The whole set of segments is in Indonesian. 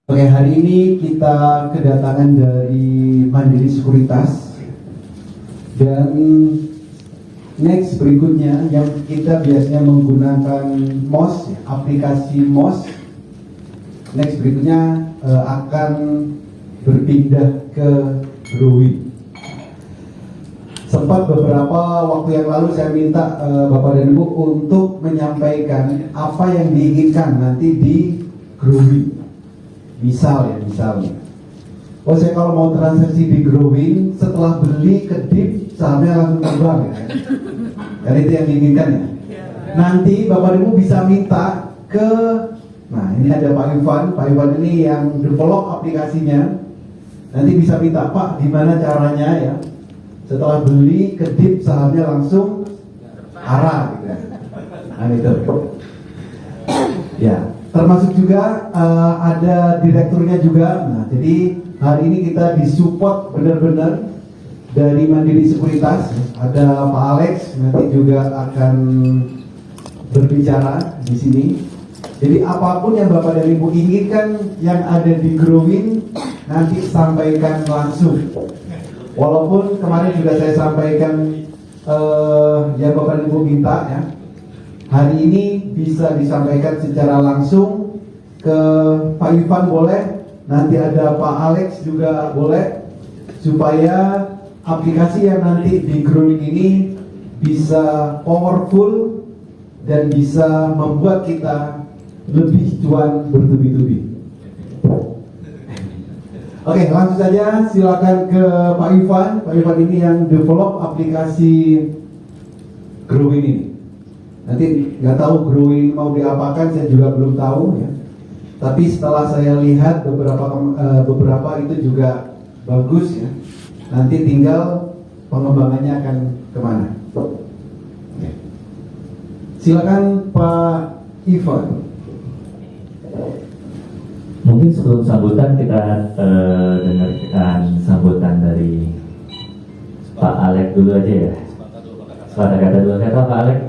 Oke, hari ini kita kedatangan dari Mandiri Sekuritas dan next berikutnya yang kita biasanya menggunakan MOS, aplikasi MOS. Next berikutnya akan berpindah ke Growing. Sempat beberapa waktu yang lalu saya minta Bapak dan Ibu untuk menyampaikan apa yang diinginkan nanti di Growing. Misalnya, oh saya kalau mau transaksi di Growing setelah beli ke DIP sahamnya langsung terbang ya. Dan itu yang diinginkan ya. Nanti Bapak Ibu bisa minta ke, nah ini ada Pak Ivan ini yang develop aplikasinya. Nanti bisa minta Pak gimana caranya ya. Setelah beli ke DIP sahamnya langsung arah gitu ya. Nah itu. Ya. Termasuk juga ada direkturnya juga. Nah, jadi hari ini kita disupport benar-benar dari Mandiri Sekuritas. Ada Pak Alex nanti juga akan berbicara di sini. Jadi apapun yang Bapak dan Ibu inginkan yang ada di Growing nanti sampaikan langsung. Walaupun kemarin juga saya sampaikan yang Bapak dan Ibu minta ya. Hari ini bisa disampaikan secara langsung ke Pak Ivan boleh, nanti ada Pak Alex juga boleh, supaya aplikasi yang nanti di Growing ini bisa powerful dan bisa membuat kita lebih cuan bertubi-tubi. Oke, langsung saja silakan ke Pak Ivan. Pak Ivan ini yang develop aplikasi Growing ini. Nanti nggak tahu Growing mau diapakan, saya juga belum tahu ya. Tapi setelah saya lihat beberapa itu juga bagus ya. Nanti tinggal pengembangannya akan kemana. Oke. Silakan Pak Ivan. Mungkin sebelum sambutan kita dengarkan sambutan dari Pak Alex dulu aja ya. Sepatah kata dulu kata Pak Alex.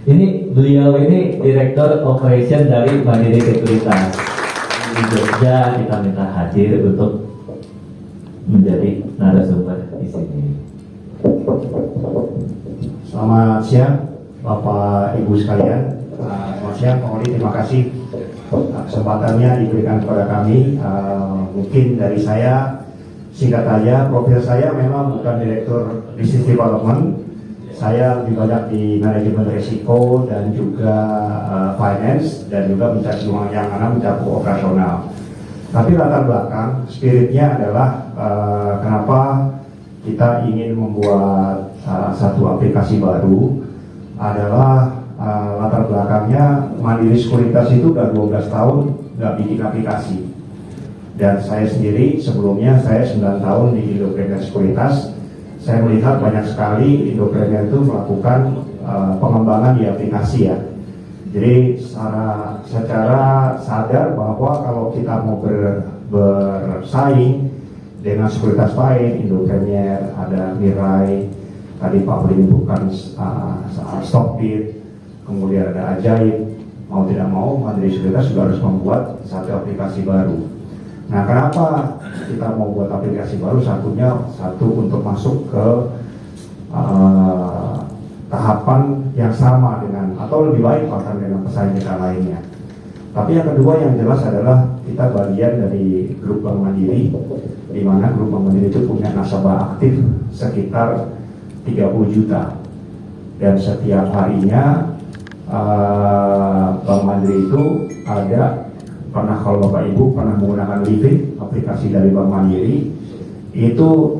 Ini beliau ini Direktur Operation dari Mandiri Sekuritas di Jogja. Kita minta hadir untuk menjadi narasumber di sini. Selamat siang Bapak Ibu sekalian. Selamat siang Pak Ori, terima kasih kesempatannya diberikan kepada kami. Mungkin dari saya singkat saja, profil saya memang bukan Direktur Business Development. Saya lebih banyak di manajemen risiko dan juga finance dan juga mencakup yang mencakup operasional. Tapi latar belakang spiritnya adalah kenapa kita ingin membuat satu aplikasi baru adalah latar belakangnya Mandiri Sekuritas itu udah 12 tahun nggak bikin aplikasi. Dan saya sendiri sebelumnya saya 9 tahun di Indopreneur Sekuritas. Saya melihat banyak sekali Indopreneur itu melakukan pengembangan di aplikasi ya. Jadi secara sadar bahwa kalau kita mau bersaing dengan sekuritas lain, Indopreneur, ada Mirai, tadi Pak Beli bukan Stockbit, kemudian ada Ajaib, mau tidak mau Mandiri Sekuritas juga harus membuat satu aplikasi baru. Nah, kenapa kita mau buat aplikasi baru? Satu untuk masuk ke tahapan yang sama dengan atau lebih baik bahkan dengan pesaing kita lainnya. Tapi yang kedua yang jelas adalah kita bagian dari grup Bank Mandiri, di mana grup Bank Mandiri itu punya nasabah aktif sekitar 30 juta. Dan setiap harinya Bank Mandiri itu ada, pernah kalau Bapak Ibu pernah menggunakan Livin, aplikasi dari Bank Mandiri, itu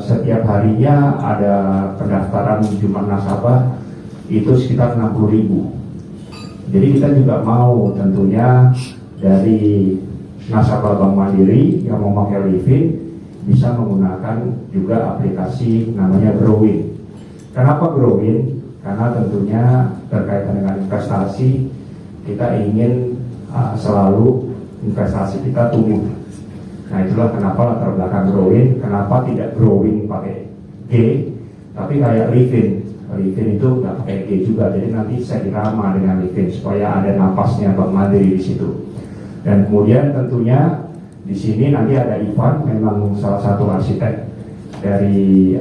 setiap harinya ada pendaftaran jumlah nasabah itu sekitar 60.000. Jadi kita juga mau tentunya dari nasabah Bank Mandiri yang memakai Livin bisa menggunakan juga aplikasi namanya Growing. Kenapa Growing? Karena tentunya berkaitan dengan investasi, kita ingin selalu investasi kita tumbuh. Nah itulah kenapa latar belakang Growing. Kenapa tidak Growing pakai G, tapi kayak Livin. Livin itu nggak pakai G juga. Jadi nanti saya dirama dengan Livin supaya ada napasnya Bank Mandiri di situ. Dan kemudian tentunya di sini nanti ada Ivan, memang salah satu arsitek dari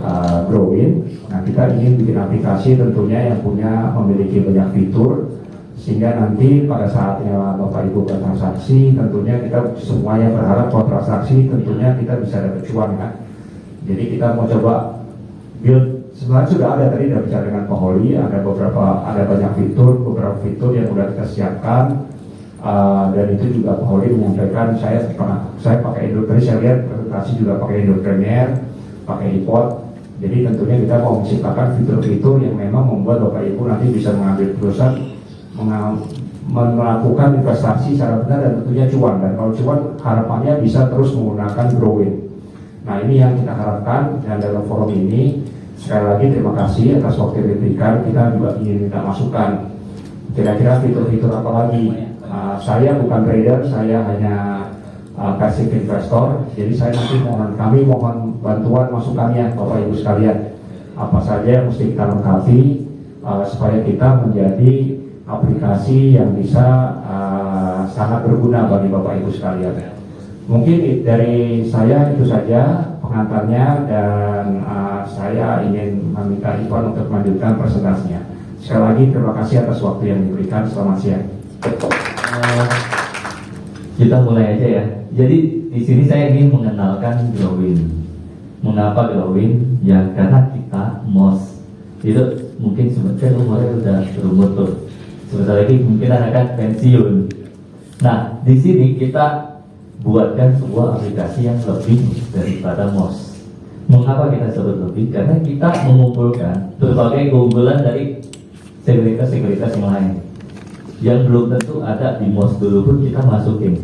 Growin. Nah, kita ingin bikin aplikasi tentunya yang memiliki banyak fitur, sehingga nanti pada saatnya Bapak Ibu bertransaksi, tentunya kita semuanya berharap kalau transaksi tentunya kita bisa dapat cuan kan. Jadi kita mau coba build, sebenarnya sudah ada tadi dari bicara dengan Pak Holi, ada banyak beberapa fitur yang sudah kita siapkan. Dan itu juga Pak Holi menyampaikan, saya pakai Android, tadi saya lihat presentasi juga pakai Android Premier, pakai iPod. Jadi tentunya kita mau menciptakan fitur-fitur yang memang membuat Bapak Ibu nanti bisa mengambil keputusan melakukan investasi secara benar dan tentunya cuan. Dan kalau cuan harapannya bisa terus menggunakan Growin. Nah, ini yang kita harapkan, dan dalam forum ini sekali lagi terima kasih atas waktu yang diberikan. Kita juga ingin minta masukan kira-kira fitur-fitur apa lagi. Saya bukan trader, saya hanya passive investor. Jadi saya nanti kami mohon bantuan masukannya Bapak Ibu sekalian. Apa saja yang mesti kita lengkapi supaya kita menjadi aplikasi yang bisa sangat berguna bagi Bapak Ibu sekalian. Mungkin dari saya itu saja pengantarnya, dan saya ingin meminta Ivan untuk melanjutkan presentasinya. Sekali lagi terima kasih atas waktu yang diberikan. Selamat siang. Kita mulai aja ya. Jadi di sini saya ingin mengenalkan Growin. Mengapa Growin? Ya karena kita MOS itu mungkin sebentar umurnya udah berumur tuh. Sebentar lagi mungkin akan pensiun. Nah, di sini kita buatkan sebuah aplikasi yang lebih daripada MOS. Mengapa kita sebut lebih? Karena kita mengumpulkan berbagai keunggulan dari sekuritas yang lain yang belum tentu ada di MOS dulu pun kita masukin.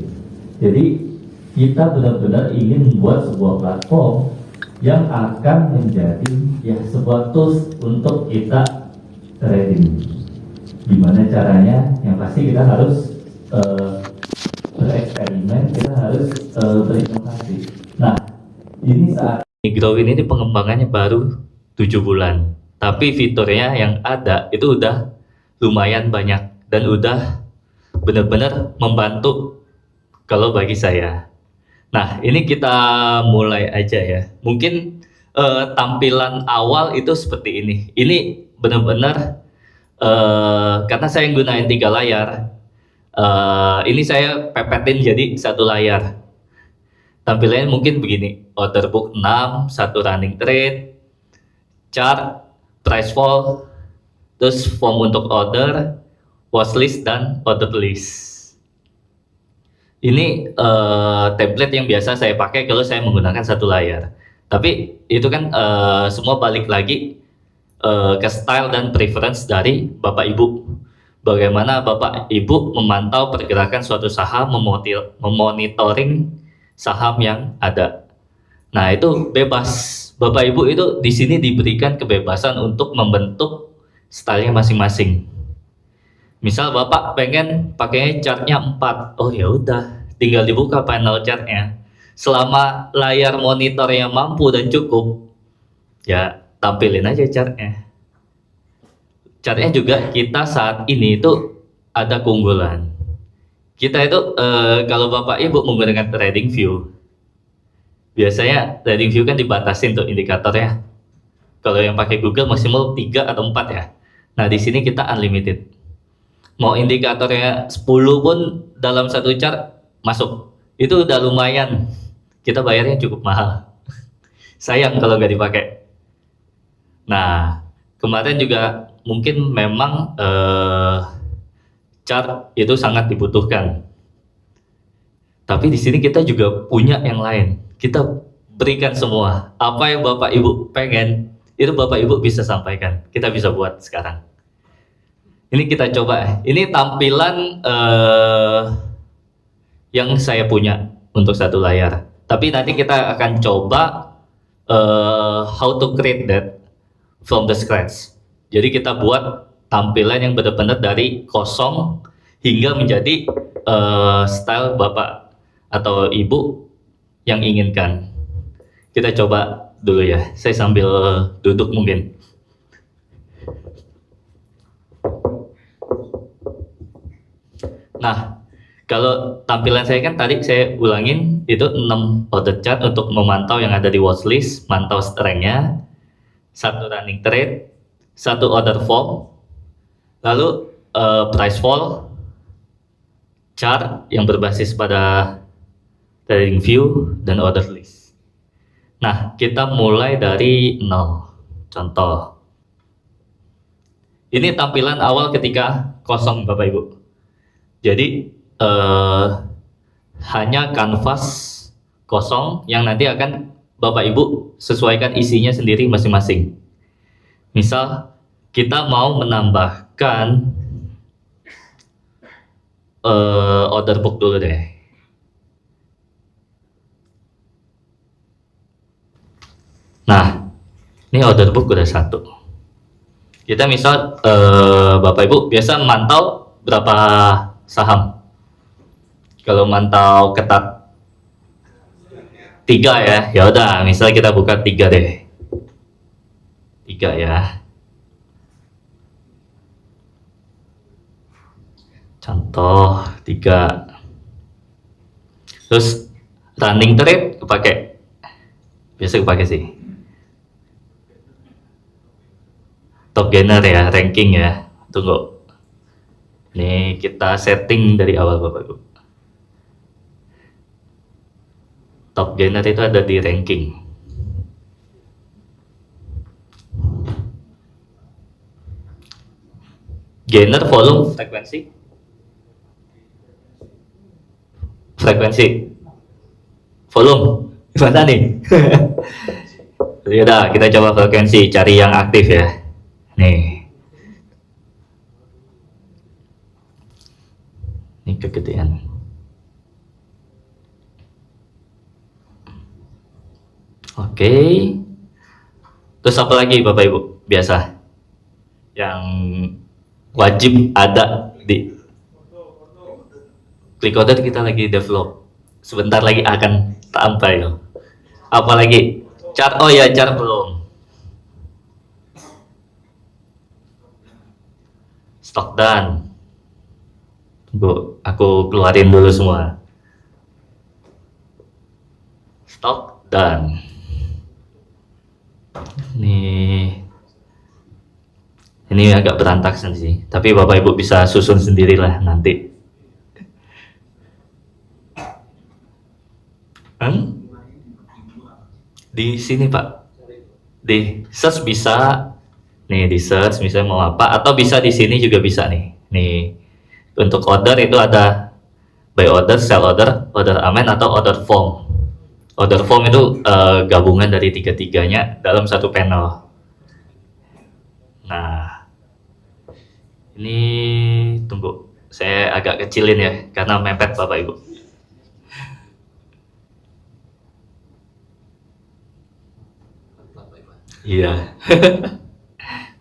Jadi kita benar-benar ingin membuat sebuah platform yang akan menjadi ya sebuah tools untuk kita trading. Gimana caranya? Yang pasti kita harus bereksperimen, kita harus berinovasi. Nah, ini saat Growin ini pengembangannya baru 7 bulan, tapi fiturnya yang ada itu udah lumayan banyak dan udah benar-benar membantu kalau bagi saya. Nah, ini kita mulai aja ya. Mungkin tampilan awal itu seperti ini. Ini benar-benar karena saya gunain 3 layar. Ini saya pepetin jadi 1 layar. Tampilannya mungkin begini: order book 6, 1 running trade, chart, price fall, terus form untuk order, watchlist, dan order list. Ini template yang biasa saya pakai kalau saya menggunakan 1 layar. Tapi itu kan semua balik lagi ke style dan preference dari Bapak Ibu. Bagaimana Bapak Ibu memantau pergerakan suatu saham, memonitoring saham yang ada. Nah, itu bebas. Bapak Ibu itu di sini diberikan kebebasan untuk membentuk stylenya masing-masing. Misal Bapak pengen pakainya chartnya 4, oh ya udah, tinggal dibuka panel chartnya. Selama layar monitornya mampu dan cukup, ya tampilin aja chartnya. Chartnya juga kita saat ini itu ada keunggulan. Kita itu kalau Bapak Ibu menggunakan trading view, biasanya trading view kan dibatasin tuh indikatornya. Kalau yang pakai Google maksimal 3 atau 4 ya. Nah, di sini kita unlimited. Mau indikatornya 10 pun dalam 1 chart masuk. Itu udah lumayan. Kita bayarnya cukup mahal. Sayang kalau nggak dipakai. Nah, kemarin juga mungkin memang chart itu sangat dibutuhkan. Tapi di sini kita juga punya yang lain. Kita berikan semua. Apa yang Bapak Ibu pengen, itu Bapak Ibu bisa sampaikan. Kita bisa buat sekarang. Ini kita coba. Ini tampilan yang saya punya untuk 1 layar. Tapi nanti kita akan coba how to create that from the scratch. Jadi kita buat tampilan yang benar-benar dari kosong hingga menjadi style Bapak atau Ibu yang inginkan. Kita coba dulu ya. Saya sambil duduk mungkin. Nah, Kalau tampilan saya kan tadi saya ulangin itu 6 order chart untuk memantau yang ada di watchlist, mantau strength-nya, 1 running trade, 1 order form, lalu price fall, chart yang berbasis pada trading view dan order list. Nah, kita mulai dari 0. Contoh. Ini tampilan awal ketika kosong Bapak Ibu. Jadi hanya kanvas kosong yang nanti akan Bapak Ibu sesuaikan isinya sendiri masing-masing. Misal kita mau menambahkan order book dulu deh. Nah, ini order book udah 1. Kita misal Bapak Ibu biasa mantau berapa saham? Kalau mantau ketat 3 ya, ya udah, misalnya kita buka 3 deh, 3 ya. Contoh 3. Terus running trade kepake, biasa kepake sih. Top gainer ya, ranking ya. Tunggu. Nih kita setting dari awal Bapak Ibu. Top gainer itu ada di ranking. Gainer, volume, frekuensi. Volume. Gimana nih? Yaudah, kita coba frekuensi, cari yang aktif ya. Nih. Ini kegedean. Oke. Terus apa lagi Bapak Ibu? Biasa yang wajib ada di Click order, kita lagi develop. Sebentar lagi akan tampil. Apa lagi? Chart, oh ya, chart belum. Stock done. Tunggu, aku keluarin dulu semua. Stock done. Ini agak berantakan sih, tapi Bapak Ibu bisa susun sendirilah nanti. Di sini Pak, di search bisa, nih di search misalnya mau apa, atau bisa di sini juga bisa nih. Nih untuk order itu ada buy order, sell order, order amen atau order form. Order form itu gabungan dari tiga-tiganya dalam satu panel. Nah, ini tunggu, saya agak kecilin ya karena mepet Bapak Ibu. Iya,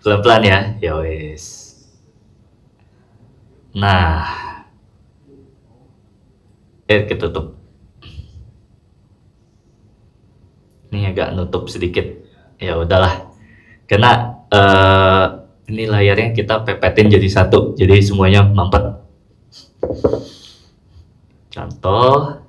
pelan-pelan ya, ya wes. Nah, ketutup. Ini agak nutup sedikit, ya udahlah. Karena ini layarnya kita pepetin jadi satu, jadi semuanya mampet. Contoh.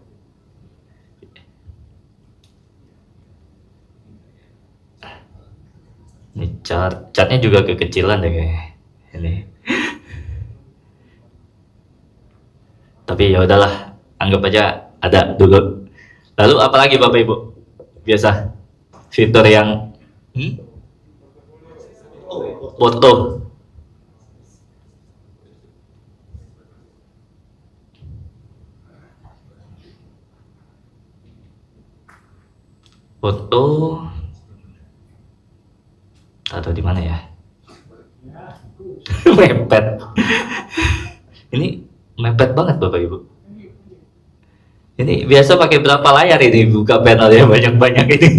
Ini chartnya juga kekecilan deh kayaknya ini. Tapi ya udahlah, anggap aja ada dulu. Lalu apalagi Bapak Ibu? Biasa fitur yang foto. Foto atau di mana ya? Mepet. Ini mepet banget Bapak Ibu. Ini biasa pakai berapa layar ini buka panelnya banyak-banyak ini?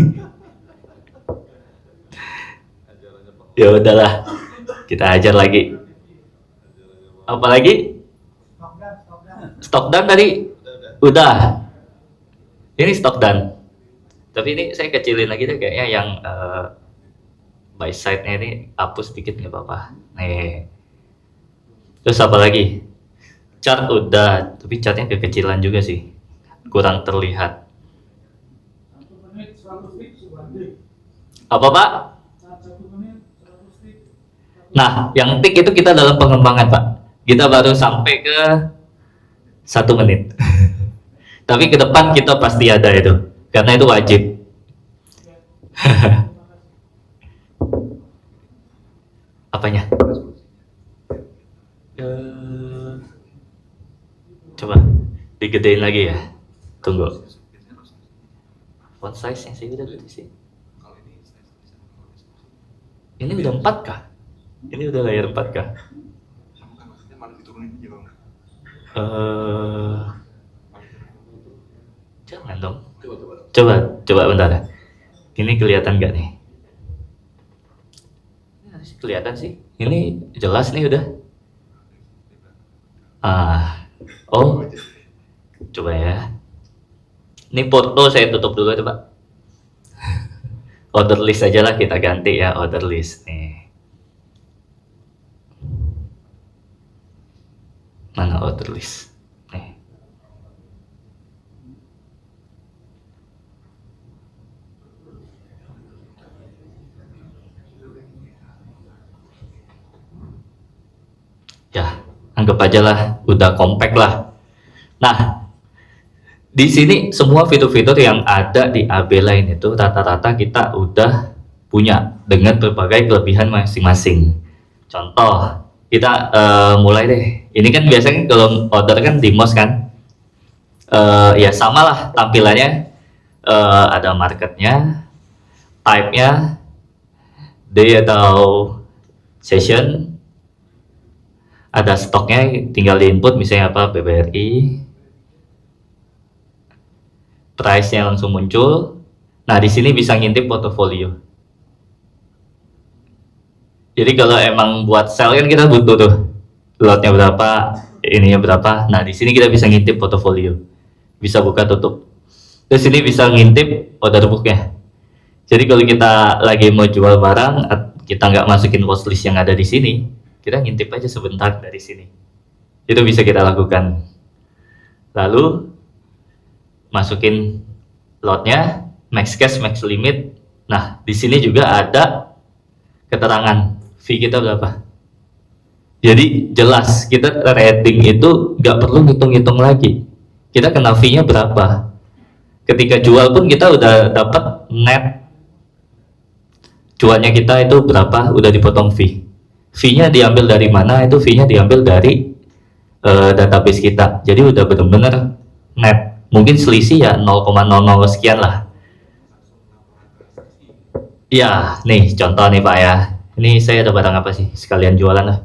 Ya udahlah, kita ajar lagi. Apa lagi? Stock done tadi? Udah. Ini stock done. Tapi ini saya kecilin lagi deh kayaknya yang by side-nya ini hapus dikit nggak apa-apa. Nih. Terus apa lagi? Chart udah, tapi chartnya kekecilan juga sih, kurang terlihat. Apa Pak? Nah, yang tik itu kita dalam pengembangan Pak. Kita baru sampai ke 1 menit. Tapi ke depan kita pasti ada itu, karena itu wajib. Apanya? Coba digedein lagi ya. Tunggu. Font size-nya sih udah gede sih. Ini udah 4K. Ini udah layar 4K. Jangan dong. Coba bentar ya. Ini kelihatan nggak nih? Kelihatan sih. Ini jelas nih udah. Oh, coba ya. Ini foto saya tutup dulu coba. Order list aja lah kita ganti ya, order list nih. Mana order list? Nih. Ya, anggap aja lah, udah compact lah. Nah, di sini semua fitur-fitur yang ada di AB Line itu rata-rata kita udah punya dengan berbagai kelebihan masing-masing. Contoh, kita mulai deh. Ini kan biasanya kalau order kan di MOS kan, ya sama lah tampilannya. Ada marketnya, type-nya, day atau session, ada stoknya, tinggal di input misalnya apa, BBRI, price-nya langsung muncul. Nah, di sini bisa ngintip portofolio. Jadi kalau emang buat sell kan kita butuh tuh lotnya berapa, ininya berapa. Nah, di sini kita bisa ngintip portofolio, bisa buka tutup. Terus ini bisa ngintip order book-nya. Jadi kalau kita lagi mau jual barang, kita nggak masukin watchlist yang ada di sini, kita ngintip aja sebentar dari sini. Itu bisa kita lakukan. Lalu masukin lotnya, max cash, max limit. Nah, di sini juga ada keterangan fee kita berapa. Jadi jelas kita trading itu nggak perlu ngitung-ngitung lagi. Kita kena fee-nya berapa. Ketika jual pun kita udah dapat net cuannya kita itu berapa, udah dipotong fee. Fee-nya diambil dari mana? Itu fee-nya diambil dari database kita. Jadi udah benar-benar net. Mungkin selisih ya 0,00 sekian lah. Ya, nih contoh nih Pak ya. Ini saya ada barang apa sih? Sekalian jualan lah.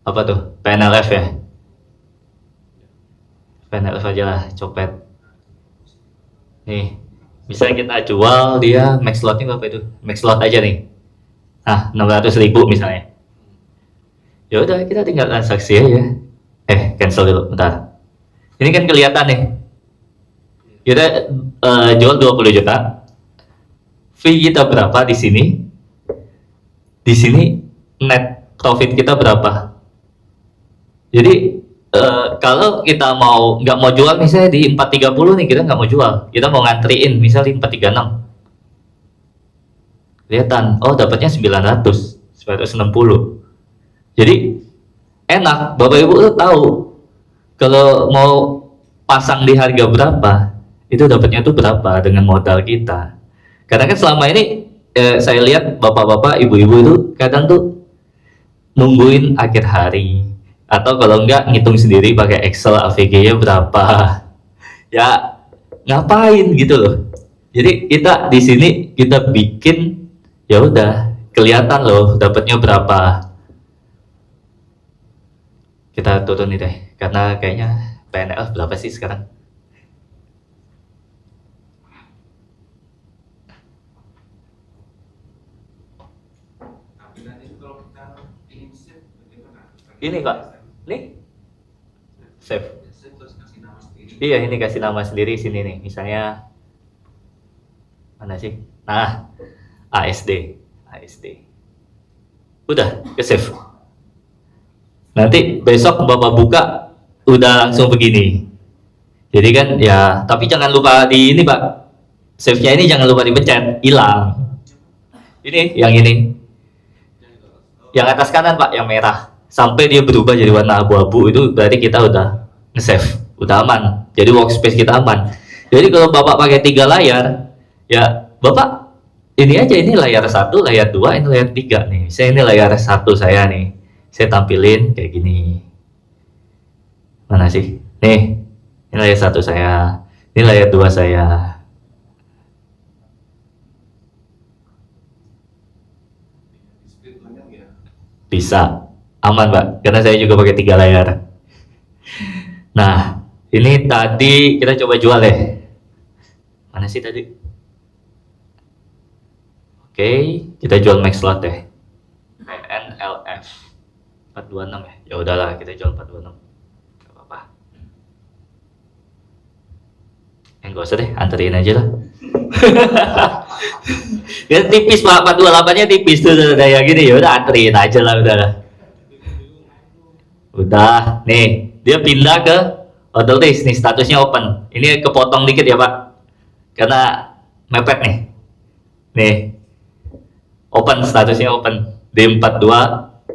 Apa tuh? PNLF ya? PNLF aja lah, copet. Nih, misalnya kita jual dia max lotnya berapa itu? Max lot aja nih. Nah, 600.000 misalnya. Ya udah, kita tinggal transaksi aja. Cancel dulu, bentar. Ini kan kelihatan nih. Kita jual 20 juta. Fee kita berapa di sini? Di sini net profit kita berapa? Jadi kalau kita nggak mau jual misalnya di 430 nih, kita nggak mau jual, kita mau ngantriin misalnya di 436. Kelihatan, oh dapatnya 960. Jadi enak, Bapak Ibu tuh tahu kalau mau pasang di harga berapa, itu dapatnya tuh berapa dengan modal kita. Karena kan selama ini saya lihat bapak-bapak, ibu-ibu itu kadang tuh nungguin akhir hari, atau kalau enggak ngitung sendiri pakai Excel AVG-nya berapa. Ya ngapain gitu loh. Jadi kita di sini kita bikin, ya udah kelihatan loh dapatnya berapa. Kita turun nih deh, karena kayaknya PNL berapa sih sekarang? Ini Pak, nih save. Iya, ini kasih nama sendiri sini nih, misalnya mana sih? Nah, ASD. Udah ke save. Nanti besok Bapak buka udah langsung begini. Jadi kan ya, tapi jangan lupa di ini Pak. Save-nya ini jangan lupa dipencet, hilang. Ini yang ini. Yang atas kanan Pak, yang merah. Sampai dia berubah jadi warna abu-abu itu berarti kita udah nge-save, udah aman. Jadi workspace kita aman. Jadi kalau Bapak pakai 3 layar, ya Bapak ini aja, ini layar 1, layar 2, ini layar 3 nih. Saya ini layar 1 saya nih. Saya tampilin kayak gini. Mana sih? Nih, ini layar 1 saya. Ini layar 2 saya. Bisa. Aman, Pak. Karena saya juga pakai 3 layar. Nah, ini tadi kita coba jual ya. Mana sih tadi? Oke, kita jual max lot deh. PNLF 426 ya. Ya udahlah, kita jual 426. Gak apa-apa. Enggak usah deh, anterin aja lah. Ya tipis Pak, 428-nya tipis tuh udah ya gini, ya udah anterin aja lah udah. Udah, nih, dia pindah ke order list nih, statusnya open. Ini kepotong dikit ya Pak. Karena mepet nih. Nih. Open, statusnya open. D42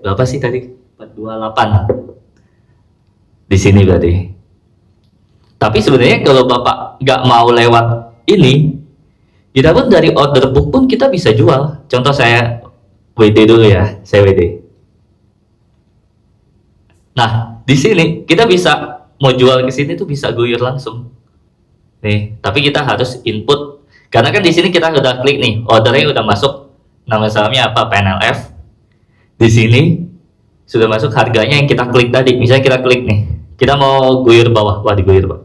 berapa sih tadi? 428. Di sini berarti. Tapi sebenarnya kalau Bapak nggak mau lewat ini, kita pun dari order book pun kita bisa jual. Contoh saya WD dulu ya, saya WD. Nah, di sini kita bisa mau jual ke sini tuh bisa guyur langsung. Nih, tapi kita harus input karena kan di sini kita udah klik nih, ordernya udah masuk, nama sahamnya apa, PNLF. Di sini sudah masuk harganya yang kita klik tadi. Misalnya kita klik nih, kita mau guyur bawah, wah diguyur Pak.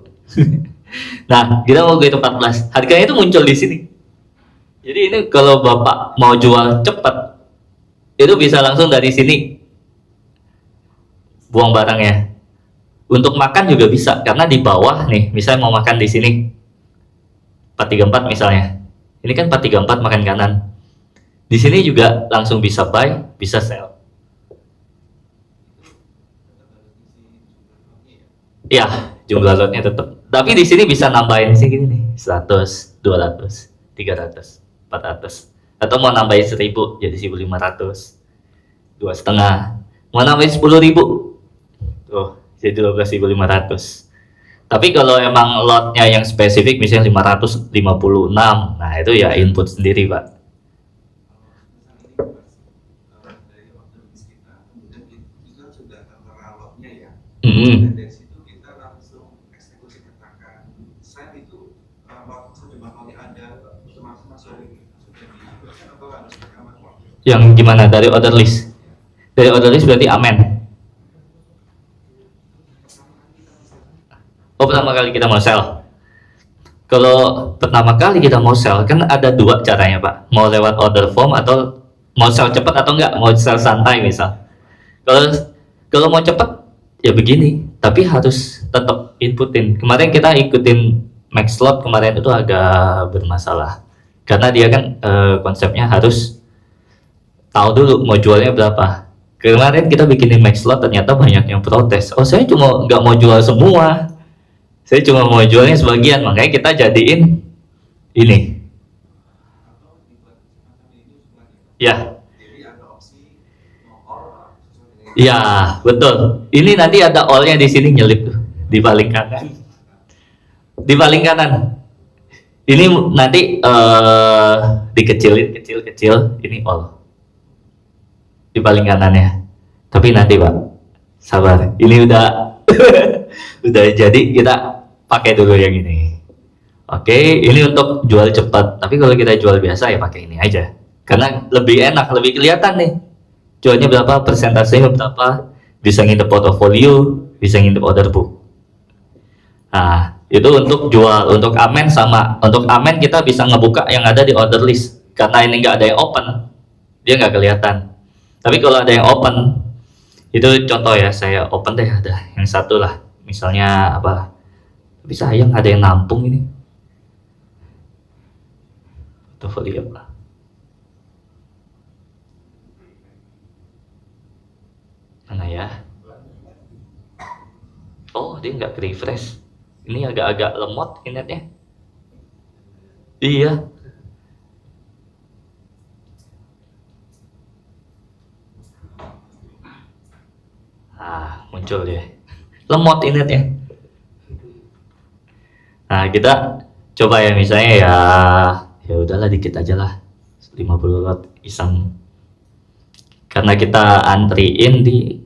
Nah, kita mau guyur 14, harganya itu muncul di sini. Jadi ini kalau Bapak mau jual cepat, itu bisa langsung dari sini buang barangnya. Untuk makan juga bisa, karena di bawah nih, misalnya mau makan di sini 434 misalnya. Ini kan 434 makan kanan. Di sini juga langsung bisa buy, bisa sell. Ya, jumlah lotnya tetap. Tapi di sini bisa nambahin sih gini nih, 100, 200, 300, 400. Atau mau nambahin 1000 jadi 1500. 2,5. Mau nambahin 10.000. Tuh, jadi 12.500. Tapi kalau emang lotnya yang spesifik misalnya 556, nah itu ya input sendiri Pak. Dan dari situ kita langsung eksekusi pertakan. Saya itu waktu coba kali ada masuk atau harus rekaman waktu. Yang gimana dari order list? Dari order list berarti amen. Oh, pertama kali kita mau sell. Kalau pertama kali kita mau sell, kan ada 2 caranya Pak. Mau lewat order form atau mau sell cepat atau enggak, mau sell santai misal. Kalau mau cepat ya begini, tapi harus tetap inputin. Kemarin kita ikutin max lot kemarin itu agak bermasalah. Karena dia kan konsepnya harus tahu dulu mau jualnya berapa. Kemarin kita bikinin max lot ternyata banyak yang protes. Oh, saya cuma nggak mau jual semua. Saya cuma mau jualnya sebagian, makanya kita jadiin ini. Ya. Ya, betul. Ini nanti ada all-nya di sini nyelip tuh, di paling kanan. Di paling kanan. Ini nanti dikecilin, kecil, ini all. Di paling kanan ya. Tapi nanti Pak, sabar. Ini udah udah jadi, kita pakai dulu yang ini. Oke, ini untuk jual cepat. Tapi kalau kita jual biasa ya pakai ini aja. Karena lebih enak, lebih kelihatan nih. Jualnya berapa, persentasenya berapa, bisa ngintip portfolio, bisa ngintip order book. Nah, itu untuk jual. Untuk amen sama, untuk amen kita bisa ngebuka yang ada di order list. Karena ini nggak ada yang open, dia nggak kelihatan. Tapi kalau ada yang open, itu contoh ya, saya open deh, ada yang satu lah. Misalnya apa, tapi sayang ada yang nampung ini. Portfolio lah. Mana ya? dia nggak refresh. Ini agak-agak lemot internetnya. Iya. Muncul dia. Lemot internetnya. Nah, kita coba ya, misalnya ya udahlah dikit aja lah. 50 watt iseng. Karena kita antriin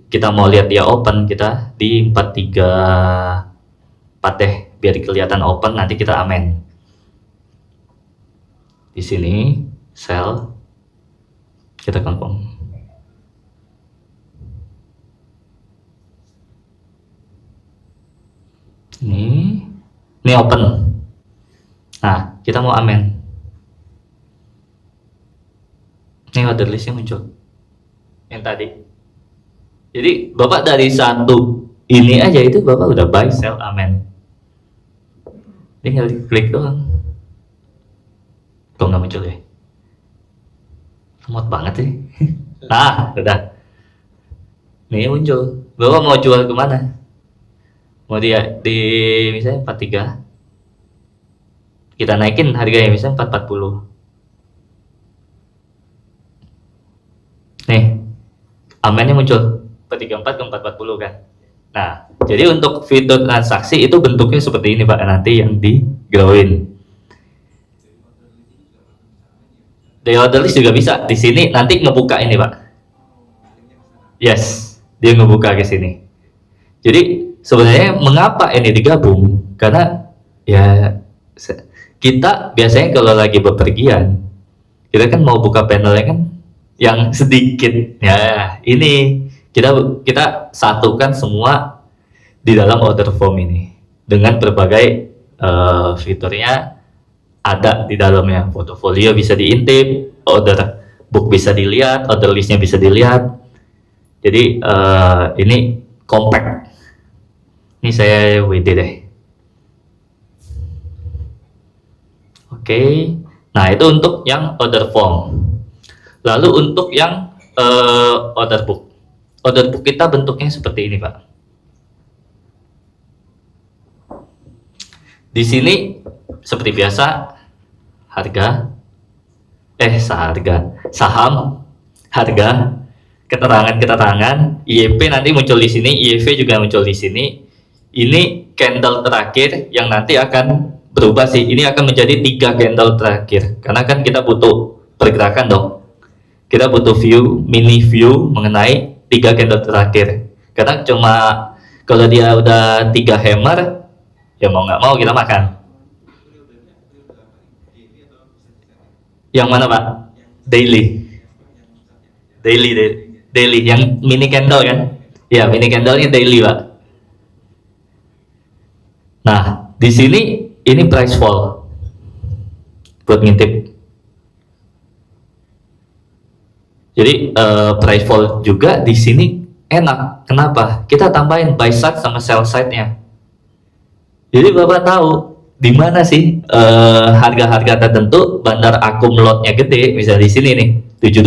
kita mau lihat dia open, kita di 434 deh, biar kelihatan open, nanti kita amen. Di sini sell, kita confirm. Ini open. Nah, kita mau amen. Ini order listnya muncul yang tadi. Jadi Bapak dari satu ini aja itu Bapak udah buy, sell, amen. Tinggal klik doang. Kok nggak muncul ya? Lemot banget sih. Nah, udah. Nih muncul. Bapak mau jual kemana? Mau dia di misalnya 43. Kita naikin harganya misalnya 440. Nih, amennya muncul 434 ke 440 kan. Nah, jadi untuk fitur transaksi itu bentuknya seperti ini Pak, nanti yang di growin. Di order list juga bisa. Di sini nanti ngebuka ini Pak. Yes, dia ngebuka ke sini. Jadi sebenarnya mengapa ini digabung? Karena ya kita biasanya kalau lagi bepergian, kita kan mau buka panelnya kan yang sedikit. Ya, ini kita satukan semua di dalam order form ini dengan berbagai fiturnya ada di dalamnya. Portofolio bisa diintip, order book bisa dilihat, order listnya bisa dilihat. Jadi ini compact. Ini saya WD deh. Oke. Nah, itu untuk yang order form. Lalu untuk yang order book. Order book kita bentuknya seperti ini, Pak. Di sini seperti biasa harga, saham, harga, keterangan, IEP nanti muncul di sini, IEV juga muncul di sini. Ini candle terakhir yang nanti akan berubah sih. Ini akan menjadi 3 candle terakhir. Karena kan kita butuh pergerakan dong. Kita butuh mini view mengenai 3 candle terakhir. Karena cuma kalau dia udah 3 hammer, ya mau nggak mau kita makan. Yang mana Pak? Daily, yang mini candle kan? Ya, mini candlenya daily Pak. Nah, di sini ini price fall buat ngintip. Jadi price fall juga di sini enak. Kenapa? Kita tambahin buy side sama sell side-nya. Jadi Bapak tahu di mana sih harga-harga tertentu bandar akum lotnya gede, misalnya di sini nih 72.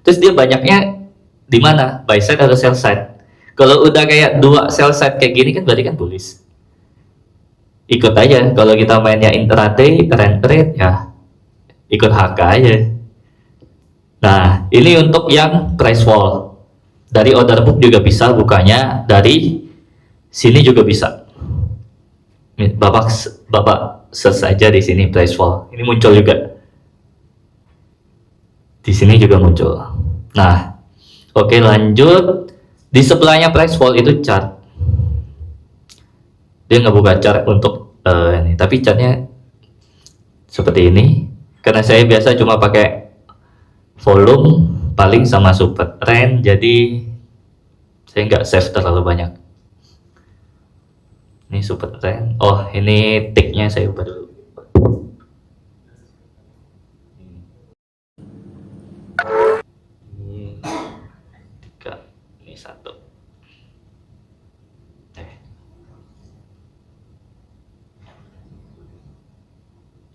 Terus dia banyaknya di mana? Buy side atau sell side? Kalau udah kayak 2 sell side kayak gini kan berarti kan bullish. Ikut aja. Kalau kita mainnya intraday, trade ya ikut HK aja. Nah, ini untuk yang price fall. Dari order book juga bisa bukanya, dari sini juga bisa. Bapak search aja di sini price fall. Ini muncul juga. Di sini juga muncul. Nah, oke, lanjut. Di sebelahnya price fall itu chart. Dia nggak buka chart untuk ini, tapi chartnya seperti ini. Karena saya biasa cuma pakai volume paling sama super trend, jadi saya nggak save terlalu banyak. Ini super trend. Oh, ini ticknya saya ubah dulu. Ini 3, ini 1.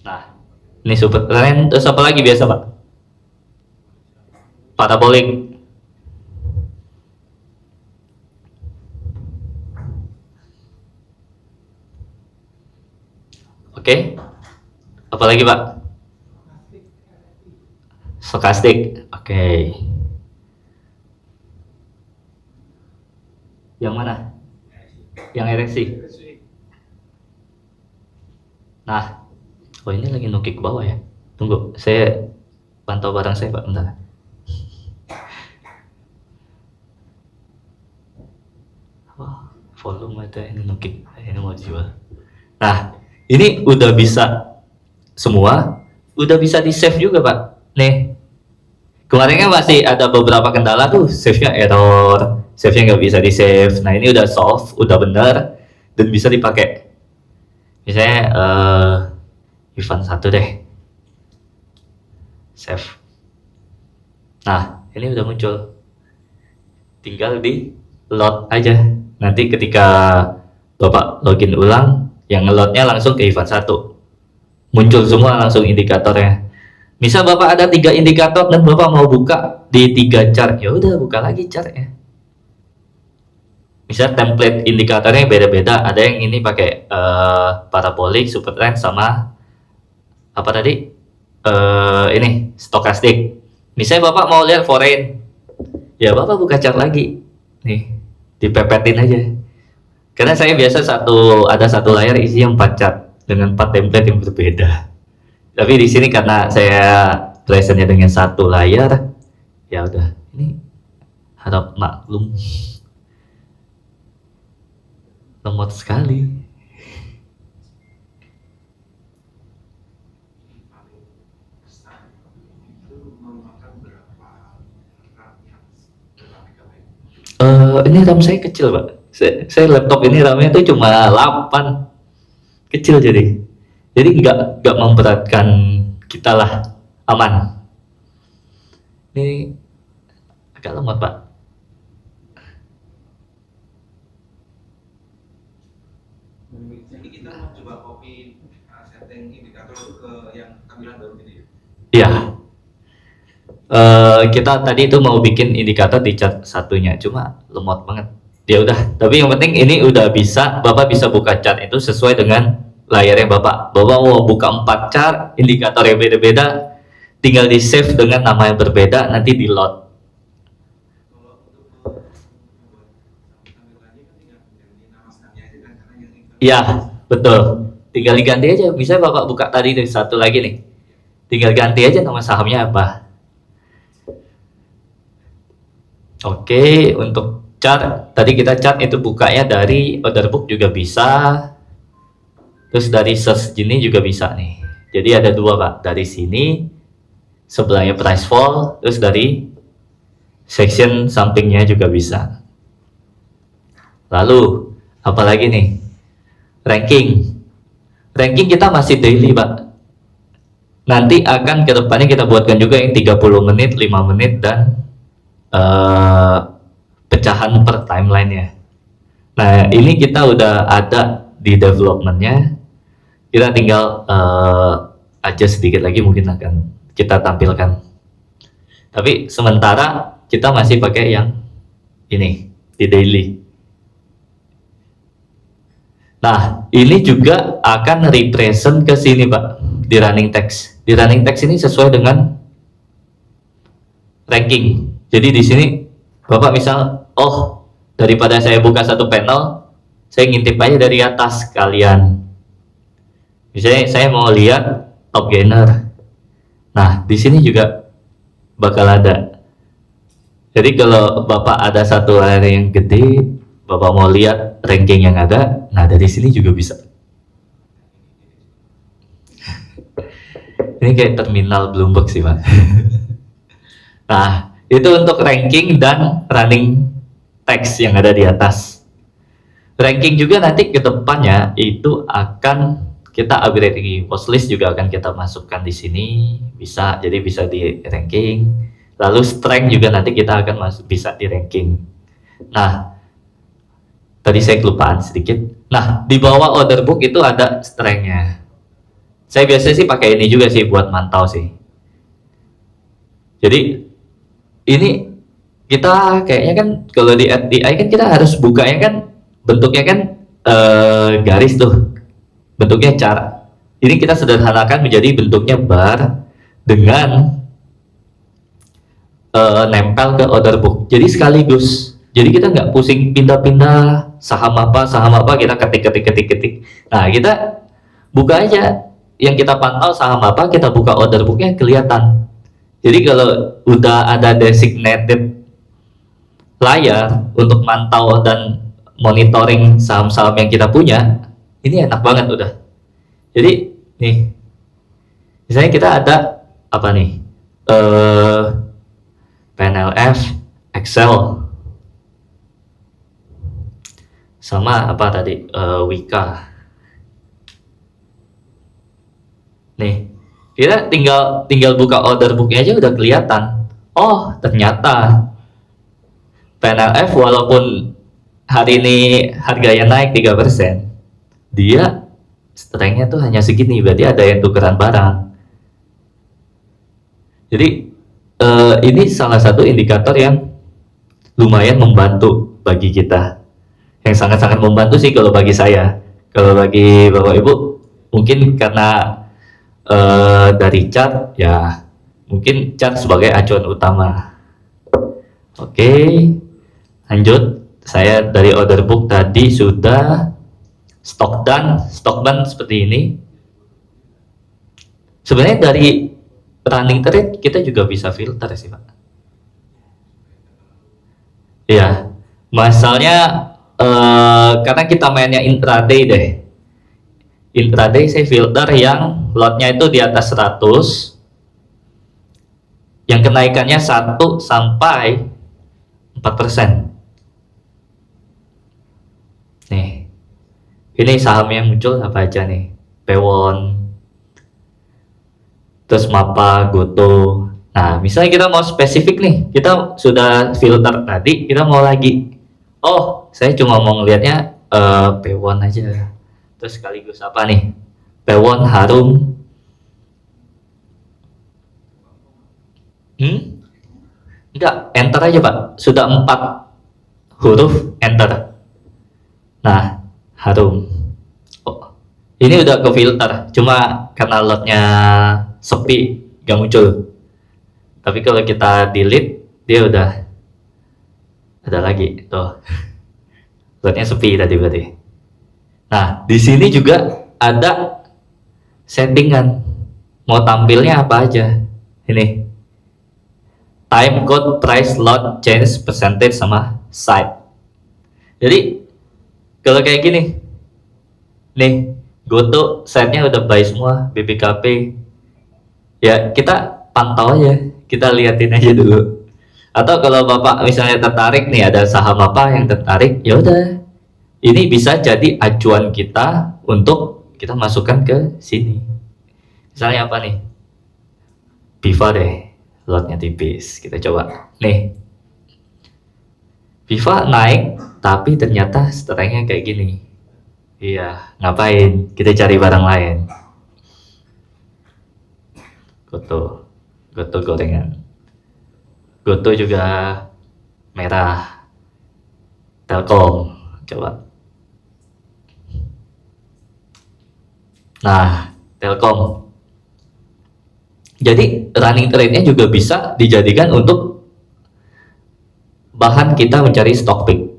Nah, ini super trend. Terus apa lagi biasa Pak? Parabolic. Oke. Apalagi Pak? Stokastik. Oke. Yang mana? Yang ereksi. Nah, oh ini lagi nukik ke bawah ya. Tunggu, saya pantau barang saya Pak, bentar. Wah, volume ada ini nukik, ini mau jual. Nah, ini udah bisa semua, udah bisa di save juga Pak. Nih, kemarin kan masih ada beberapa kendala tuh, save-nya error, save-nya nggak bisa di save. Nah ini udah solve, udah bener dan bisa dipakai. Misalnya event 1 deh, save. Nah ini udah muncul, tinggal di load aja. Nanti ketika Bapak login ulang, yang nge-loadnya langsung ke event 1, muncul semua langsung indikatornya. Misal Bapak ada 3 indikator dan Bapak mau buka di 3 chart, ya udah buka lagi chartnya. Misal template indikatornya beda-beda, ada yang ini pakai parabolik, super trend sama apa tadi? Ini stokastik. Misalnya Bapak mau lihat foreign, ya Bapak buka chart lagi. Nih, dipepetin aja. Karena saya biasa ada satu layar isinya 4 chart dengan 4 template yang berbeda. Tapi di sini karena saya presentnya dengan 1 layar, ya udah, ini harap maklum. Lemot sekali. Ini RAM saya kecil Pak. Saya laptop ini RAM-nya itu cuma 8, kecil jadi nggak memberatkan kita lah, aman. Ini agak lemot Pak. Jadi kita mau coba copy setting indikator itu ke yang tampilan baru ini. Iya. Kita tadi itu mau bikin indikator di chart satunya, cuma lemot banget. Ya udah, tapi yang penting ini udah bisa, Bapak bisa buka chart itu sesuai dengan layarnya Bapak. Bapak mau buka 4 chart, indikator yang beda-beda, tinggal di save dengan nama yang berbeda, nanti di load. Kalau untuk membuat tampilannya kan tinggal ganti nama stangnya aja kan, karena yang ini Iya, betul. Tinggal diganti aja. Misalnya Bapak buka tadi dari 1 lagi nih, tinggal ganti aja nama sahamnya apa. Oke, untuk chart, tadi kita chart itu bukanya dari order book juga bisa. Terus dari search gini juga bisa nih. Jadi ada 2 Pak, dari sini sebelahnya price fall, terus dari section sampingnya juga bisa. Lalu apalagi nih? Ranking kita masih daily Pak. Nanti akan ke depannya kita buatkan juga yang 30 menit, 5 menit dan pecahan per timeline-nya. Nah ini kita udah ada di development-nya, kita tinggal aja sedikit lagi mungkin akan kita tampilkan. Tapi sementara kita masih pakai yang ini di daily. Nah ini juga akan represent ke sini Pak, di running text. Di running text ini sesuai dengan ranking. Jadi di sini Bapak misal, oh daripada saya buka satu panel, saya ngintip aja dari atas kalian. Misalnya saya mau lihat top gainer. Nah di sini juga bakal ada. Jadi kalau Bapak ada satu area yang gede, Bapak mau lihat ranking yang ada, nah dari sini juga bisa. Ini kayak terminal Bloomberg sih Pak. Nah itu untuk ranking dan running text yang ada di atas. Ranking juga nanti ke depannya itu akan kita upgrade lagi. Watchlist juga akan kita masukkan di sini, bisa, jadi bisa di ranking. Lalu strength juga nanti kita akan bisa di ranking. Nah, tadi saya kelupaan sedikit. Nah, di bawah order book itu ada strength-nya. Saya biasanya sih pakai ini juga sih buat mantau sih. Jadi ini kita kayaknya kan kalau di RTI kan kita harus bukanya kan bentuknya kan garis tuh, bentuknya chart. Ini kita sederhanakan menjadi bentuknya bar dengan nempel ke order book. Jadi sekaligus. Jadi kita nggak pusing pindah-pindah saham apa kita ketik. Nah, kita buka aja yang kita pantau saham apa, kita buka order booknya kelihatan. Jadi kalau udah ada designated layar untuk mantau dan monitoring saham-saham yang kita punya, ini enak banget udah. Jadi nih, misalnya kita ada apa nih? PNLF, Excel, sama apa tadi? Wika. Nih, kita tinggal buka order booknya aja udah kelihatan. Oh, ternyata PNLF walaupun hari ini harganya naik 3%, dia strength-nya tuh hanya segini, berarti ada yang tukeran barang. Jadi ini salah satu indikator yang lumayan membantu bagi kita, yang sangat-sangat membantu sih kalau bagi saya. Kalau bagi Bapak Ibu mungkin karena dari chart, ya mungkin chart sebagai acuan utama. Oke, lanjut. Saya dari order book tadi sudah stock done seperti ini. Sebenarnya dari running trade kita juga bisa filter sih Pak. Ya, masalahnya karena kita mainnya intraday deh. Intraday saya filter yang lotnya itu di atas 100, yang kenaikannya 1 sampai 4%. Nih, ini saham yang muncul apa aja nih? Pewon, terus Mapa, Goto. Nah, misalnya kita mau spesifik nih, kita sudah filter tadi, kita mau lagi. Oh, saya cuma mau ngelihatnya Pewon aja. Terus sekaligus apa nih? Pewon, Harum. Enggak, enter aja Pak. Sudah 4 huruf, enter. Nah, Harum. Oh, ini udah ke filter, cuma karena lotnya sepi, gak muncul. Tapi kalau kita delete, dia udah ada lagi. Tuh, lotnya sepi tadi berarti. Nah, di sini juga ada settingan. Mau tampilnya apa aja. Ini. Time code, price, lot, change, percentage, sama site. Jadi, kalau kayak gini, nih, Goto, site-nya udah buy semua, BBKP. Ya, kita pantau aja, kita liatin aja dulu. Atau kalau Bapak misalnya tertarik nih, ada saham apa yang tertarik, ya udah. Ini bisa jadi acuan kita untuk kita masukkan ke sini. Misalnya apa nih? Viva deh, lotnya tipis. Kita coba. Nih, Viva naik, tapi ternyata strength-nya kayak gini. Iya, ngapain? Kita cari barang lain. Goto gorengan. Goto juga merah. Telkom, coba. Nah, Telkom. Jadi running trade-nya juga bisa dijadikan untuk bahan kita mencari stock pick.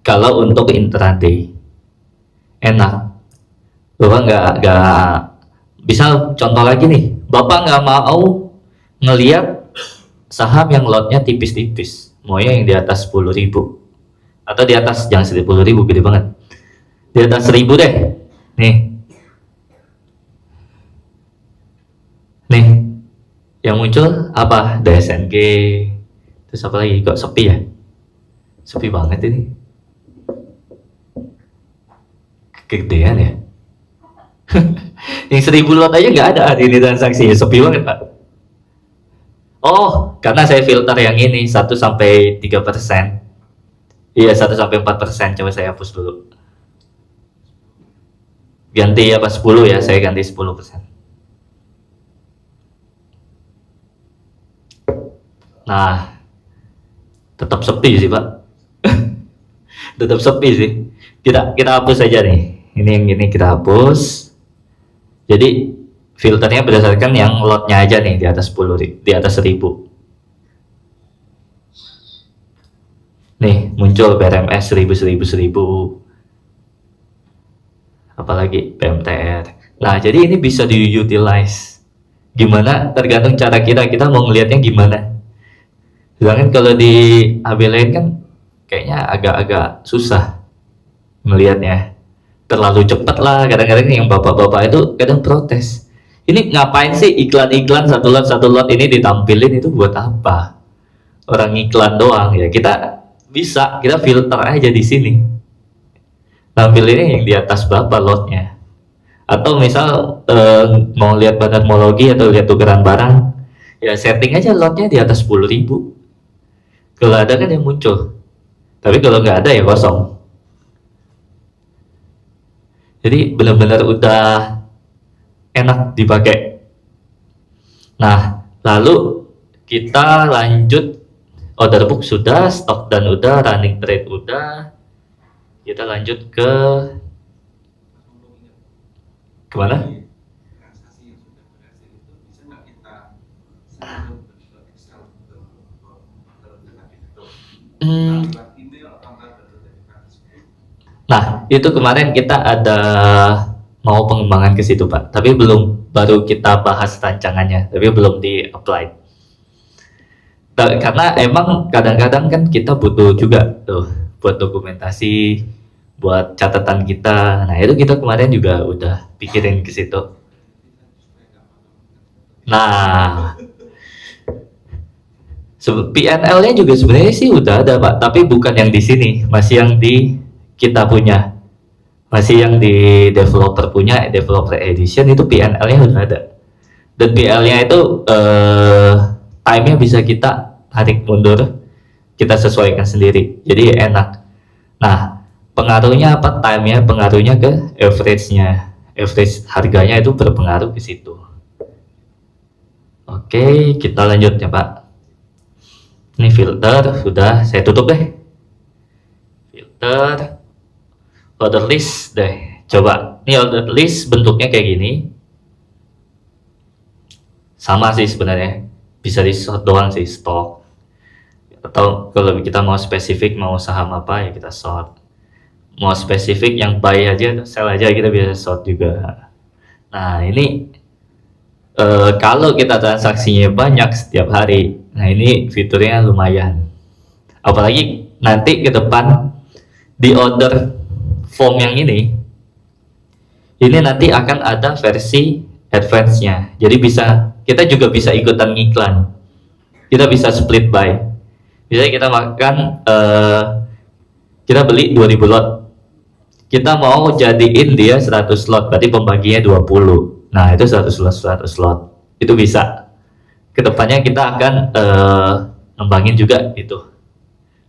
Kalau untuk intraday enak, Bapak nggak bisa. Contoh lagi nih, Bapak nggak mau ngelihat saham yang lotnya tipis-tipis, maunya yang di atas 10.000 atau di atas, jangan 10.000 gede banget, di atas 1.000 deh. Nih yang muncul apa? DSNG, terus apa lagi? Kok sepi ya? Sepi banget ini. Kegedean ya. Yang 1.000 lot aja nggak ada hari ini transaksi, sepi banget Pak. Oh, karena saya filter yang ini 1 sampai 3%. Iya, 1 sampai 4%. Coba saya hapus dulu. Ganti apa 10 ya, saya ganti 10%. Nah, tetap sepi sih Pak. Tetap sepi sih. Kita hapus aja nih. Ini yang ini kita hapus. Jadi filternya berdasarkan yang lotnya aja nih, di atas 10, di atas 1000. Nih muncul PRMS 1000, apalagi PMTR. Nah jadi ini bisa diutilize. Gimana? Tergantung cara kita mau ngelihatnya gimana. Sedangkan kalau di AB lain kan kayaknya agak-agak susah melihatnya. Terlalu cepat lah, kadang-kadang yang bapak-bapak itu kadang protes. Ini ngapain sih iklan-iklan satu lot ini ditampilin, itu buat apa? Orang iklan doang ya. Kita filter aja di sini. Tampilinnya yang di atas berapa lotnya. Atau misal mau lihat bandarmologi atau lihat tukeran barang, ya setting aja lotnya di atas 10.000. Kalau ada kan yang muncul. Tapi kalau nggak ada ya kosong. Jadi benar-benar udah enak dipakai. Nah, lalu kita lanjut. Order book sudah, stok dan udah, running trade udah. Kita lanjut ke kemana? Transaksi yang sudah berhasil itu bisa nggak kita sebelum bentuk Excel dalam itu lewat email atau bentuk dari transfer. Nah, itu kemarin kita ada mau pengembangan ke situ Pak, tapi baru kita bahas rancangannya, tapi belum di-apply. Karena emang kadang-kadang kan kita butuh juga tuh buat dokumentasi, buat catatan kita. Nah itu kita kemarin juga udah pikirin ke situ. Nah, PNL-nya juga sebenarnya sih udah ada Pak, tapi bukan yang di sini, masih yang di kita punya, masih yang di developer punya, developer edition itu PNL-nya udah ada. Dan PNL-nya itu time-nya bisa kita tarik mundur, kita sesuaikan sendiri, jadi enak. Nah, pengaruhnya apa? Time-nya pengaruhnya ke average-nya, average harganya itu berpengaruh ke situ. Oke, kita lanjut ya Pak. Ini filter sudah saya tutup deh. Filter, order list deh. Coba, ini order list bentuknya kayak gini. Sama sih sebenarnya. Bisa di sort doang sih, stok. Atau kalau kita mau spesifik, mau saham apa ya kita sort. Mau spesifik yang buy aja, sell aja kita bisa sort juga. Nah ini kalau kita transaksinya banyak setiap hari, nah ini fiturnya lumayan. Apalagi nanti ke depan di order form yang ini nanti akan ada versi advance-nya. Jadi kita juga bisa ikutan ngiklan. Kita bisa split buy. Misalnya kita kita beli 2000 lot. Kita mau jadiin dia 100 lot, berarti pembaginya 20. Nah, itu 100 lot. Itu bisa. Kedepannya kita akan ngembangin juga itu.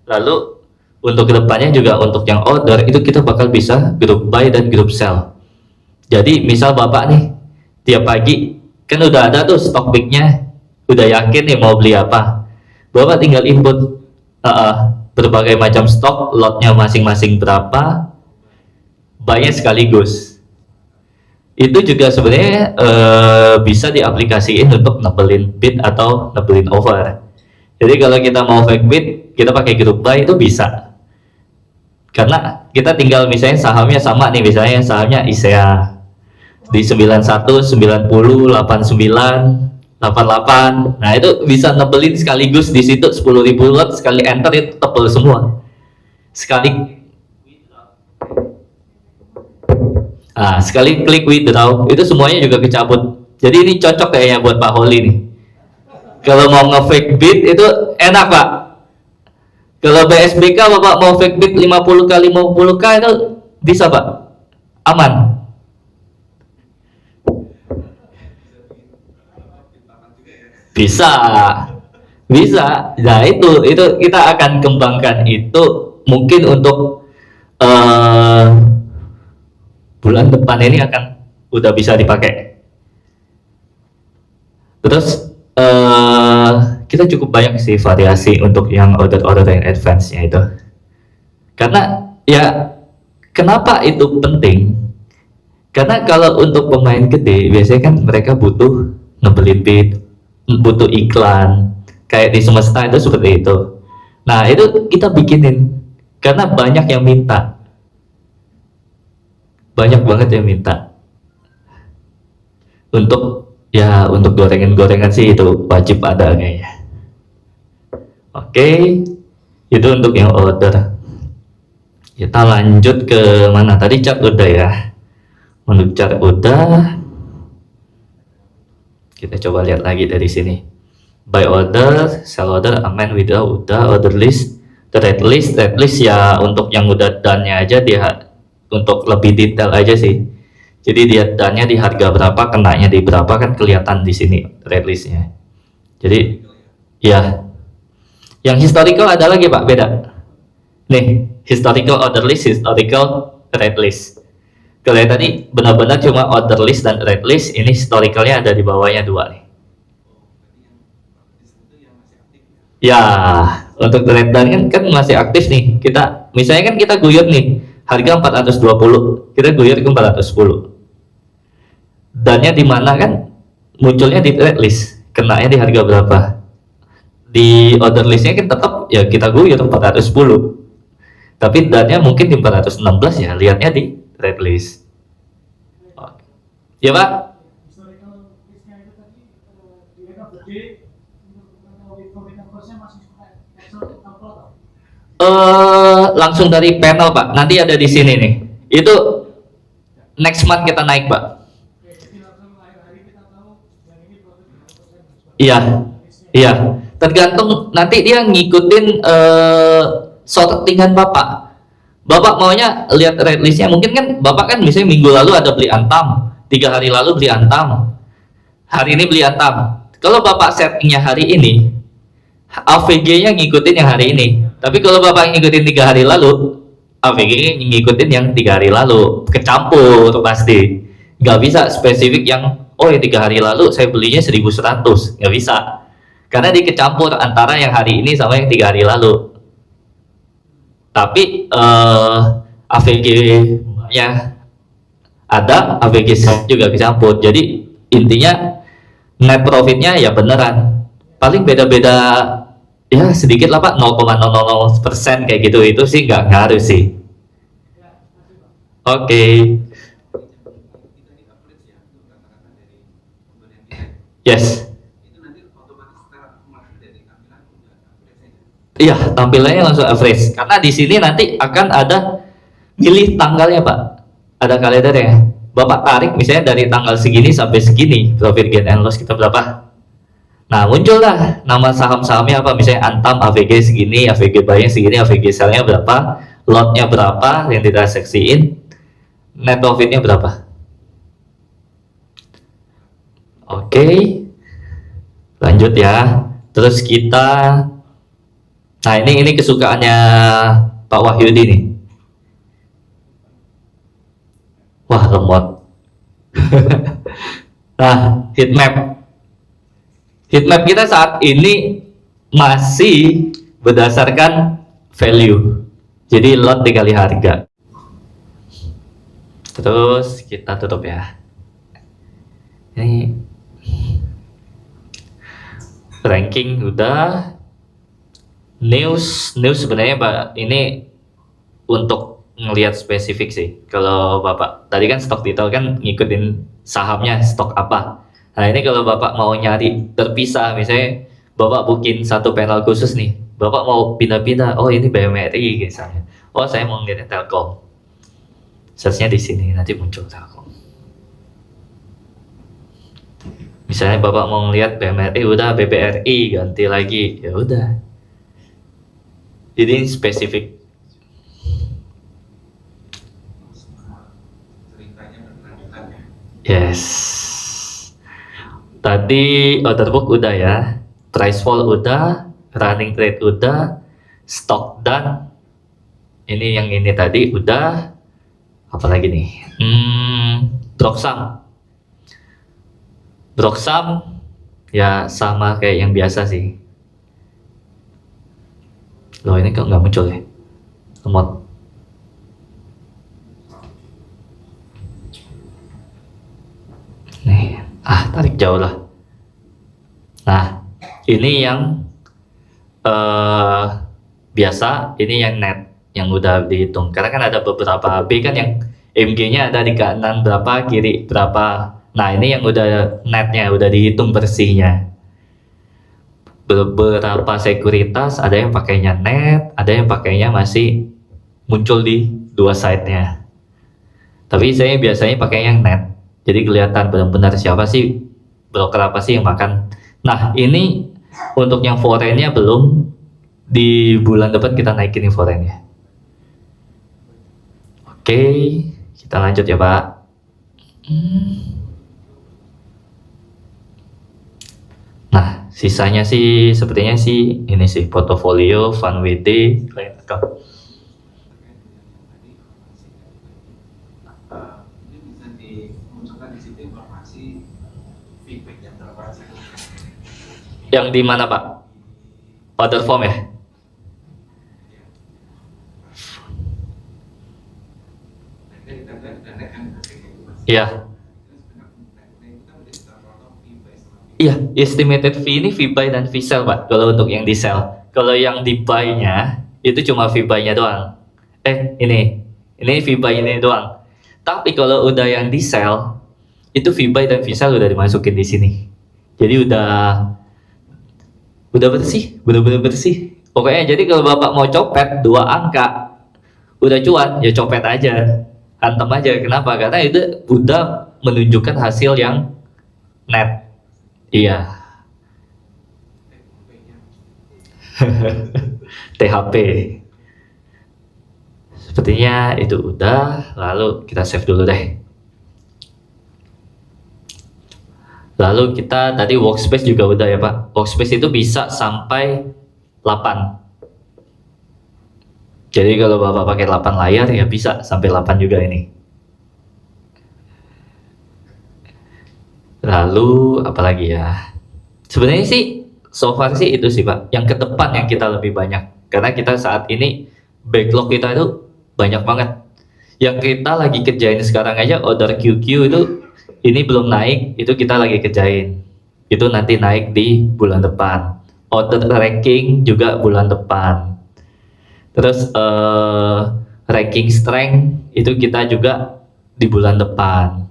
Lalu untuk kedepannya juga untuk yang order itu kita bakal bisa group buy dan group sell. Jadi misal Bapak nih tiap pagi kan udah ada tuh stok picknya, udah yakin nih mau beli apa, Bapak tinggal input berbagai macam stok, lotnya masing-masing berapa, buy-nya sekaligus. Itu juga sebenarnya bisa diaplikasiin untuk nebelin bid atau nebelin over. Jadi kalau kita mau fake bid, kita pakai group buy itu bisa. Karena kita tinggal misalnya sahamnya sama nih, misalnya sahamnya ISEA di 91, 90, 89, 88. Nah, itu bisa nebelin sekaligus di situ 10.000 lot, sekali enter itu tebel semua. Sekali klik withdraw itu semuanya juga kecabut. Jadi ini cocok kayaknya buat Pak Holi nih. Kalau mau nge-fake bid itu enak Pak. Kalau BSBK Bapak mau fake bid 50 kali 50k itu bisa Pak. Aman. Bisa. Nah itu kita akan kembangkan itu mungkin untuk bulan depan ini akan udah bisa dipakai. Terus kita cukup banyak sih variasi untuk yang order yang advance-nya itu. Karena ya kenapa itu penting? Karena kalau untuk pemain gede, biasanya kan mereka butuh ngebeli bid, butuh iklan, kayak di Semesta itu seperti itu. Nah itu kita bikinin, karena banyak yang minta, banyak banget yang minta. Untuk ya untuk gorengan-gorengan sih itu wajib ada kayaknya. Oke, itu untuk yang order. Kita lanjut ke mana? Tadi chat udah ya. Untuk chat udah. Kita coba lihat lagi dari sini. Buy order, sell order, amend withdraw udah, order list, the red list ya untuk yang udah done-nya aja dia untuk lebih detail aja sih. Jadi dia done-nya di harga berapa, kenanya di berapa kan kelihatan di sini red list-nya. Jadi ya. Yang historical ada lagi Pak, beda. Nih, historical order list, historical red list. Kalau yang tadi benar-benar cuma order list dan red list, ini historicalnya ada di bawahnya dua nih. Ya, untuk red dan kan masih aktif nih. Kita misalnya kan kita guyur nih, harga 420, kita guyur ke 410. Dannya di mana kan? Munculnya di red list, kenanya di harga berapa? Di order listnya kan tetap ya kita guyur 410, tapi dannya mungkin di 416 ya, lihatnya di red list. Ya Pak? Langsung dari panel Pak, nanti ada di sini nih. Itu next month kita naik Pak. Iya, iya. Tergantung nanti dia ngikutin sortingan Bapak. Bapak maunya lihat red listnya, mungkin kan Bapak kan misalnya minggu lalu ada beli Antam, 3 hari lalu beli Antam, hari ini beli Antam. Kalau Bapak settingnya hari ini, AVG-nya ngikutin yang hari ini. Tapi kalau Bapak ngikutin 3 hari lalu, AVG-nya ngikutin yang 3 hari lalu, kecampur pasti. Nggak bisa spesifik yang oh ya 3 hari lalu saya belinya 1100, nggak bisa. Karena dikecampur antara yang hari ini sama yang 3 hari lalu. Tapi AVG-nya ada, AVG juga kecampur. Jadi intinya net profitnya ya beneran. Paling beda-beda ya sedikit lah Pak, 0,00% kayak gitu, itu sih nggak ngaruh sih. Oke. Yes. Iya, tampilannya langsung average. Karena di sini nanti akan ada milih tanggalnya Pak. Ada kalendernya. Bapak tarik misalnya dari tanggal segini sampai segini, profit gain and loss kita berapa. Nah, muncullah nama saham-sahamnya apa, misalnya Antam AVG segini, AVG buy-nya segini, AVG sell-nya berapa, lot-nya berapa yang ditransaksiin, net profit-nya berapa. Oke. Lanjut ya. Terus kita nah ini kesukaannya Pak Wahyudi nih. Wah, lemot. Nah, heatmap. Heatmap kita saat ini masih berdasarkan value. Jadi lot dikali harga. Terus kita tutup ya. Ini ranking udah. News sebenarnya Pak, ini untuk ngelihat spesifik sih. Kalau Bapak tadi kan stok detail kan ngikutin sahamnya stok apa. Nah ini kalau Bapak mau nyari terpisah, misalnya Bapak bikin satu panel khusus nih, Bapak mau pindah-pindah, oh ini BMRI misalnya, oh saya mau ngeliat Telkom, searchnya di sini nanti muncul Telkom. Misalnya Bapak mau ngeliat BMRI, udah BBRI ganti lagi, ya udah. Jadi spesifik. Yes. Tadi order book udah ya, price fall udah, running trade udah, stock done. Ini yang ini tadi udah. Apalagi nih? Broksam ya sama kayak yang biasa sih. Loh ini kok nggak muncul ya? Lemot. tarik jauh lah. Nah, ini yang biasa, ini yang net yang udah dihitung. Karena kan ada beberapa B kan yang MG-nya ada di kanan berapa, kiri berapa. Nah, ini yang udah netnya, udah dihitung bersihnya. Beberapa sekuritas ada yang pakainya net, ada yang pakainya masih muncul di dua side-nya. Tapi saya biasanya pakai yang net. Jadi kelihatan benar-benar siapa sih, broker apa sih yang makan. Nah, ini untuk yang foreign-nya belum, di bulan depan kita naikin foreign-nya. Oke, kita lanjut ya Pak. Nah, sisanya sih sepertinya sih ini sih portofolio, fund WD, client account. Ini bisa dimunculkan di situ informasi feedback yang berapa sih? Yang di mana Pak? Order form ya? Iya. Iya, estimated fee ini fee buy dan fee sell Pak. Kalau untuk yang di sell, kalau yang di buy-nya itu cuma fee buy-nya doang. Ini fee buy ini doang. Tapi kalau udah yang di sell, itu fee buy dan fee sell udah dimasukin di sini. Jadi udah bersih, bener-bener bersih. Pokoknya jadi kalau Bapak mau copet 2 angka, udah cuan, ya copet aja, hantam aja. Kenapa? Karena itu udah menunjukkan hasil yang net. Iya. THP. Sepertinya itu udah. Lalu kita save dulu deh. Lalu kita tadi workspace juga udah ya Pak. Workspace itu bisa sampai 8. Jadi kalau Bapak pakai 8 layar ya bisa sampai 8 juga ini. Lalu apalagi ya? Sebenarnya sih so far sih itu sih Pak. Yang ke depan yang kita lebih banyak. Karena kita saat ini backlog kita itu banyak banget. Yang kita lagi kerjain sekarang aja order QQ itu ini belum naik, itu kita lagi kerjain. Itu nanti naik di bulan depan. Order ranking juga bulan depan. Terus ranking strength itu kita juga di bulan depan.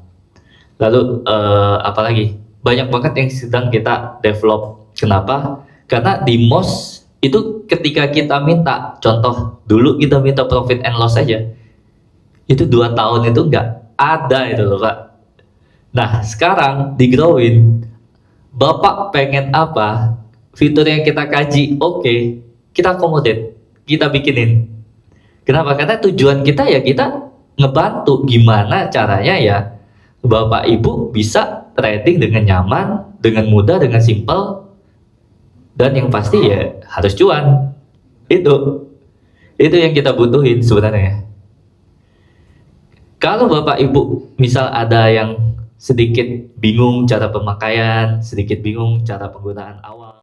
Lalu apalagi banyak banget yang sedang kita develop. Kenapa? Karena di MOS itu ketika kita minta, contoh dulu kita minta profit and loss aja, itu 2 tahun itu nggak ada itu loh Pak. Nah sekarang di Growin, Bapak pengen apa, fitur yang kita kaji, oke, kita accommodate, kita bikinin. Kenapa? Karena tujuan kita ya kita ngebantu gimana caranya ya Bapak Ibu bisa trading dengan nyaman, dengan mudah, dengan simple, dan yang pasti ya harus cuan. Itu yang kita butuhin sebenarnya. Kalau Bapak Ibu misal ada yang sedikit bingung cara pemakaian, sedikit bingung cara penggunaan awal,